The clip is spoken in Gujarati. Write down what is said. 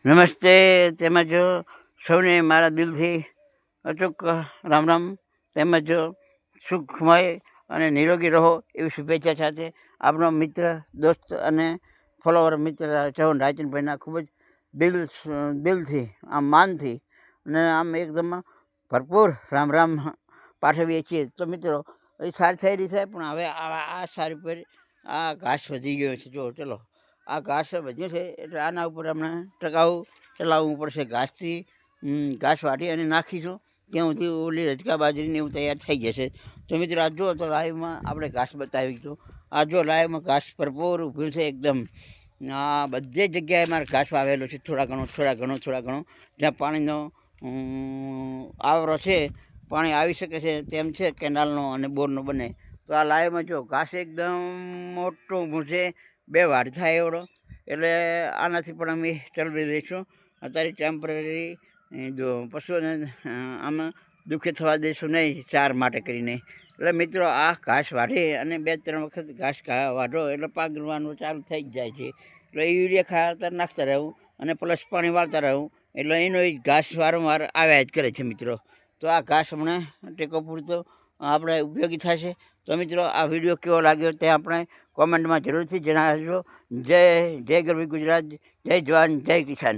નમસ્તે તેમજ સૌને મારા દિલથી અચૂક રામ રામ તેમજ સુખમય અને નિરોગી રહો એવી શુભેચ્છા સાથે આપનો મિત્ર દોસ્ત અને ફોલોવર મિત્ર ચૌહાણ રાયચંદભાઈના ખૂબ જ દિલથી આમ માનથી અને આમ એકદમ ભરપૂર રામ રામ પાઠવીએ છીએ. તો મિત્રો એ સારી થઈ રહી છે, પણ હવે આ સારી પર આ ઘાસ વધી ગયો છે. જો ચલો આ ઘાસ વધ્યું છે એટલે આના ઉપર આપણે ટકાઉ ચલાવવું પડશે. ઘાસ વાટી અને નાખીશું ત્યાં સુધી ઓલી રજકા બાજરીને એવું તૈયાર થઈ જશે. તો મિત્રો આ જો તો લાઈવમાં આપણે ઘાસ બતાવીશું. આ જો લાઈવમાં ઘાસ ભરપૂર ઊભું છે એકદમ. આ બધી જગ્યાએ મારે ઘાસ વાવેલો છે, થોડા ઘણો જ્યાં પાણીનો આવરો છે, પાણી આવી શકે છે તેમ છે, કેનાલનો અને બોરનો બંને. તો આ લાઈવમાં જો ઘાસ એકદમ મોટું ઊભું છે, 2 વાડ થાય એવડો. એટલે આનાથી પણ અમે ચલવી દઈશું. અત્યારે ટેમ્પરરી જો પશુઓને આમાં દુઃખી થવા દઈશું નહીં, ચાર માટે કરીને. એટલે મિત્રો આ ઘાસ વાઢી અને 2-3 વખત ઘાસ વાઢો એટલે પાગરવાનું ચાલુ થઈ જ જાય છે. એટલે યુરિયા ખાતર નાખતા રહેવું અને પ્લસ પાણી વાળતા રહેવું એટલે એનો એ ઘાસ વારંવાર આવ્યા જ કરે છે મિત્રો. તો આ ઘાસ હમણાં ટેકો પૂરતો આપણે ઉપયોગી થશે. તો મિત્રો આ વિડીયો કેવો લાગ્યો તે આપણે કોમેન્ટમાં જરૂરથી જણાવજો. જય ગરવી ગુજરાત, જય જવાન, જય કિસાન.